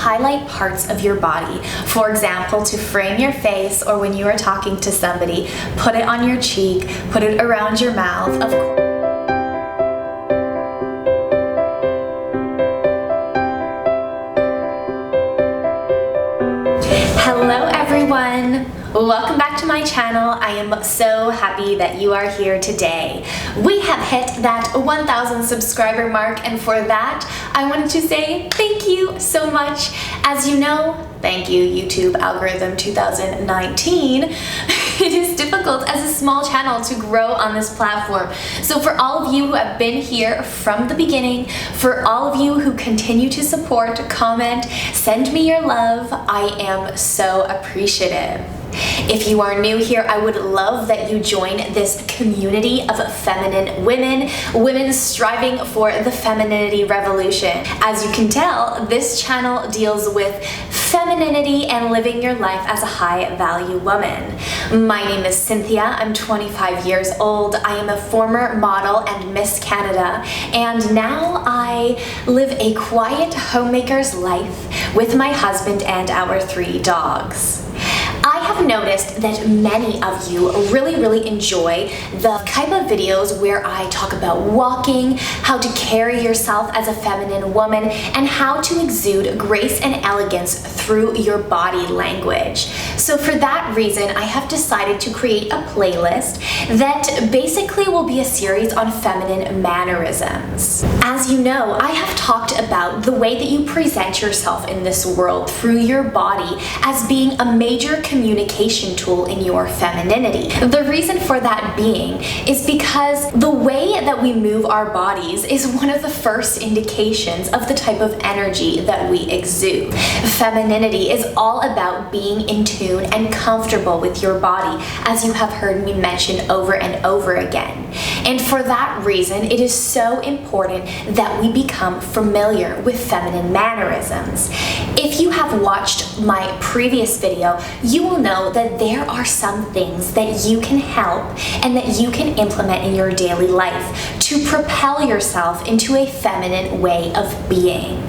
highlight parts of your body. For example, to frame your face, or when you are talking to somebody, put it on your cheek, put it around your mouth. Of course. Hello everyone! Welcome back to my channel. I am so happy that you are here today. We have hit that 1,000 subscriber mark, and for that I wanted to say thank you so much. As you know, thank you YouTube algorithm 2019. It is difficult as a small channel to grow on this platform. So for all of you who have been here from the beginning, for all of you who continue to support, comment, send me your love, I am so appreciative. If you are new here, I would love that you join this community of feminine women striving for the femininity revolution. As you can tell, this channel deals with femininity and living your life as a high-value woman. My name is Cynthia. I'm 25 years old. I am a former model and Miss Canada, and now I live a quiet homemaker's life with my husband and our 3 dogs. I have noticed that many of you really enjoy the type of videos where I talk about walking, how to carry yourself as a feminine woman, and how to exude grace and elegance through your body language. So for that reason, I have decided to create a playlist that basically will be a series on feminine mannerisms. As you know, I have talked about the way that you present yourself in this world through your body as being a major communication tool in your femininity. The reason for that being is because the way that we move our bodies is one of the first indications of the type of energy that we exude. Femininity is all about being in tune and comfortable with your body, as you have heard me mention over and over again. And for that reason, it is so important that we become familiar with feminine mannerisms. If you have watched my previous video, you will know that there are some things that you can help and that you can implement in your daily life to propel yourself into a feminine way of being.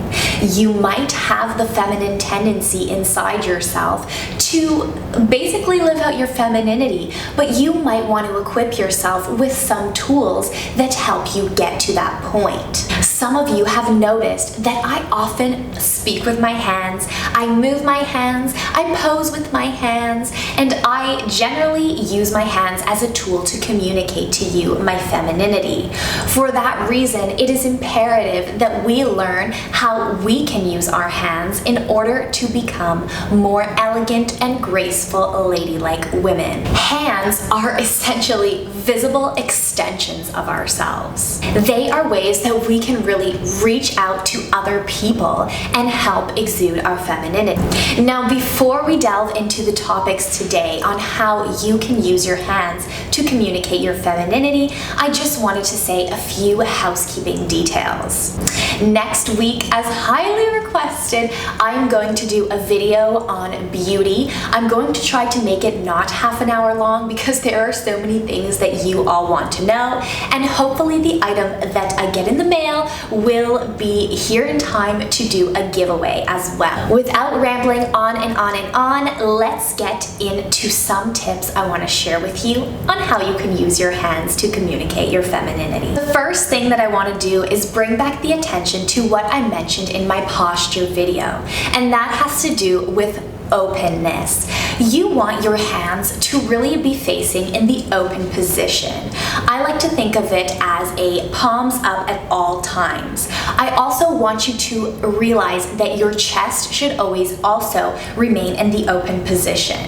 You might have the feminine tendency inside yourself to basically live out your femininity, but you might want to equip yourself with some tools that help you get to that point. Some of you have noticed that I often speak with my hands, I move my hands, I pose with my hands, and I generally use my hands as a tool to communicate to you my femininity. For that reason, it is imperative that we learn how we can use our hands in order to become more elegant and graceful ladylike women. Hands are essentially visible extensions of ourselves. They are ways that we can really reach out to other people and help exude our femininity. Now, before we delve into the topics today on how you can use your hands to communicate your femininity, I just wanted to say a few housekeeping details. Next week, as highly requested, I'm going to do a video on beauty. I'm going to try to make it not half an hour long because there are so many things that you all want to know, and hopefully the item that I get in the mail will be here in time to do a giveaway as well. Without rambling on and on and on, let's get into some tips I want to share with you on how you can use your hands to communicate your femininity. The first thing that I want to do is bring back the attention to what I mentioned in my posture video, and that has to do with openness. You want your hands to really be facing in the open position. I like to think of it as a palms up at all times. I also want you to realize that your chest should always also remain in the open position.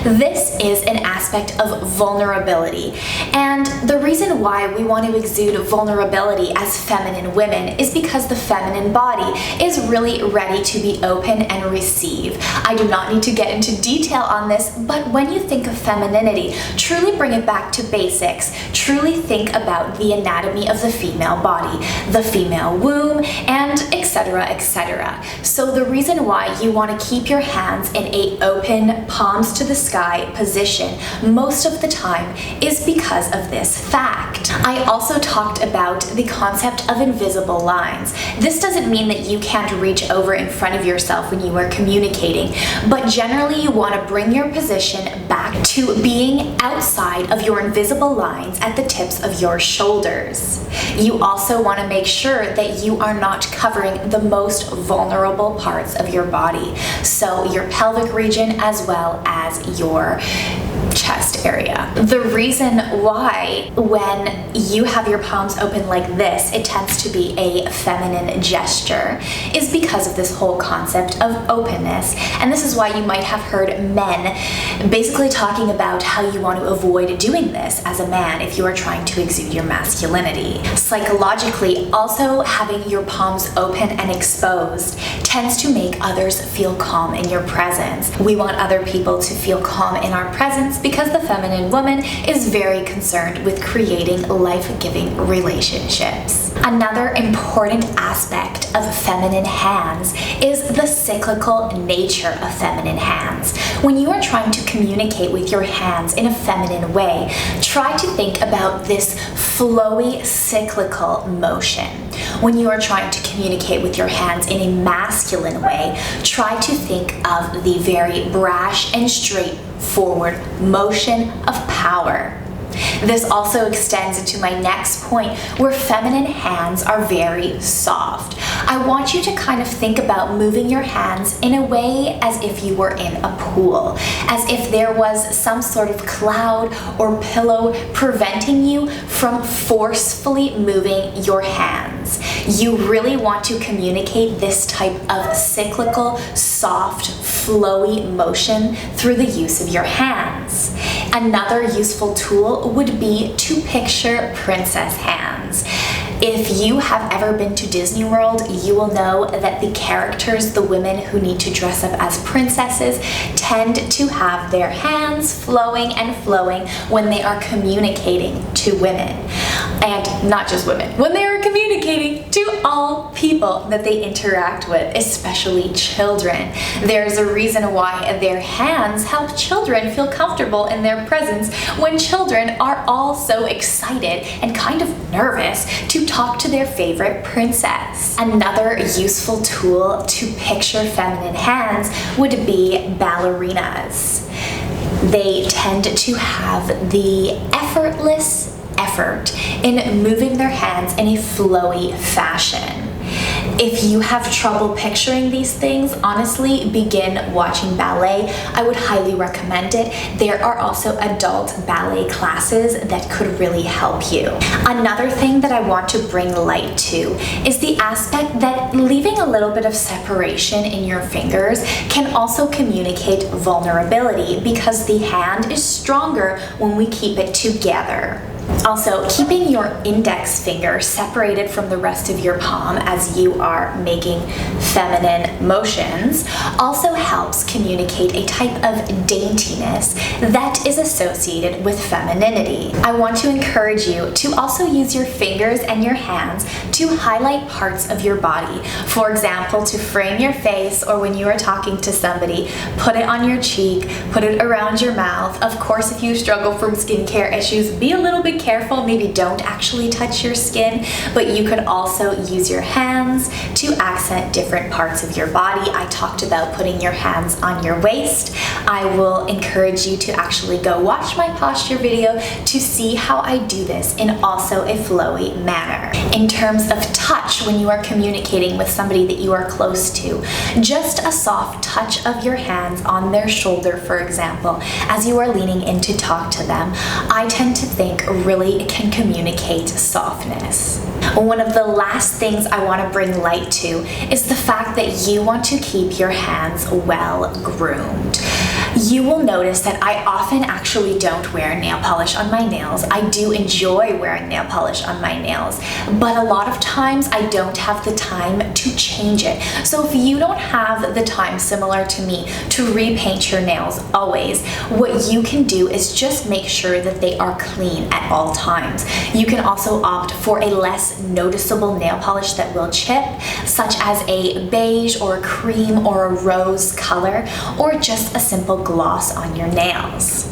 This is an aspect of vulnerability, and the reason why we want to exude vulnerability as feminine women is because the feminine body is really ready to be open and receive. I do not need to get into detail on this, but when you think of femininity, truly bring it back to basics. Truly think about the anatomy of the female body, the female womb, and etc., etc. So the reason why you want to keep your hands in a open, palms to the sky sky position most of the time is because of this fact. I also talked about the concept of invisible lines. This doesn't mean that you can't reach over in front of yourself when you are communicating, but generally you want to bring your position back to being outside of your invisible lines at the tips of your shoulders. You also want to make sure that you are not covering the most vulnerable parts of your body, so your pelvic region as well as your chest area. The reason why when you have your palms open like this, it tends to be a feminine gesture is because of this whole concept of openness. And this is why you might have heard men basically talking about how you want to avoid doing this as a man if you are trying to exude your masculinity. Psychologically, also having your palms open and exposed tends to make others feel calm in your presence. We want other people to feel calm in our presence because the feminine woman is very concerned with creating life-giving relationships. Another important aspect of feminine hands is the cyclical nature of feminine hands. When you are trying to communicate with your hands in a feminine way, try to think about this flowy cyclical motion. When you are trying to communicate with your hands in a masculine way, try to think of the very brash and straightforward motion of power. This also extends into my next point, where feminine hands are very soft. I want you to kind of think about moving your hands in a way as if you were in a pool, as if there was some sort of cloud or pillow preventing you from forcefully moving your hands. You really want to communicate this type of cyclical, soft, flowy motion through the use of your hands. Another useful tool would be to picture princess hands. If you have ever been to Disney World, you will know that the characters, the women who need to dress up as princesses, tend to have their hands flowing and flowing when they are communicating to women. And not just women, when they are communicating to all people that they interact with, especially children. There's a reason why their hands help children feel comfortable in their presence when children are all so excited and kind of nervous to talk to their favorite princess. Another useful tool to picture feminine hands would be ballerinas. They tend to have the effortless effort in moving their hands in a flowy fashion. If you have trouble picturing these things, honestly, begin watching ballet. I would highly recommend it. There are also adult ballet classes that could really help you. Another thing that I want to bring light to is the aspect that leaving a little bit of separation in your fingers can also communicate vulnerability, because the hand is stronger when we keep it together. Also, keeping your index finger separated from the rest of your palm as you are making feminine motions also helps communicate a type of daintiness that is associated with femininity. I want to encourage you to also use your fingers and your hands to highlight parts of your body. For example, to frame your face, or when you are talking to somebody, put it on your cheek, put it around your mouth. Of course, if you struggle from skincare issues, be a little bit careful, maybe don't actually touch your skin, but you could also use your hands to accent different parts of your body. I talked about putting your hands on your waist. I will encourage you to actually go watch my posture video to see how I do this in also a flowy manner. In terms of touch, when you are communicating with somebody that you are close to, just a soft touch of your hands on their shoulder, for example, as you are leaning in to talk to them, I tend to think really can communicate softness. One of the last things I want to bring light to is the fact that you want to keep your hands well groomed. You will notice that I often actually don't wear nail polish on my nails. I do enjoy wearing nail polish on my nails, but a lot of times I don't have the time to change it. So if you don't have the time, similar to me, to repaint your nails always, what you can do is just make sure that they are clean at all times. You can also opt for a less noticeable nail polish that will chip, such as a beige or a cream or a rose color, or just a simple gloss on your nails.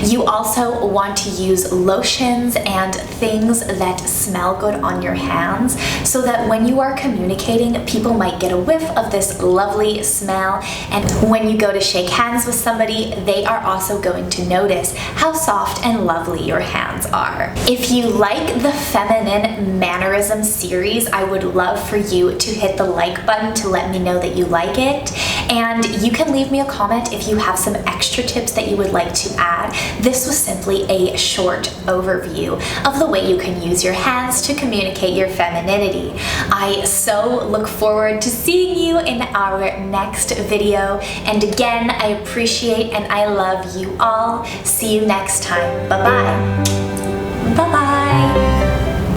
You also want to use lotions and things that smell good on your hands so that when you are communicating, people might get a whiff of this lovely smell, and when you go to shake hands with somebody, they are also going to notice how soft and lovely your hands are. If you like the feminine mannerism series, I would love for you to hit the like button to let me know that you like it, and you can leave me a comment if you have some extra tips that you would like to add. This was simply a short overview of the way you can use your hands to communicate your femininity. I so look forward to seeing you in our next video, and again, I appreciate and I love you all. See you next time. Bye-bye. Bye-bye.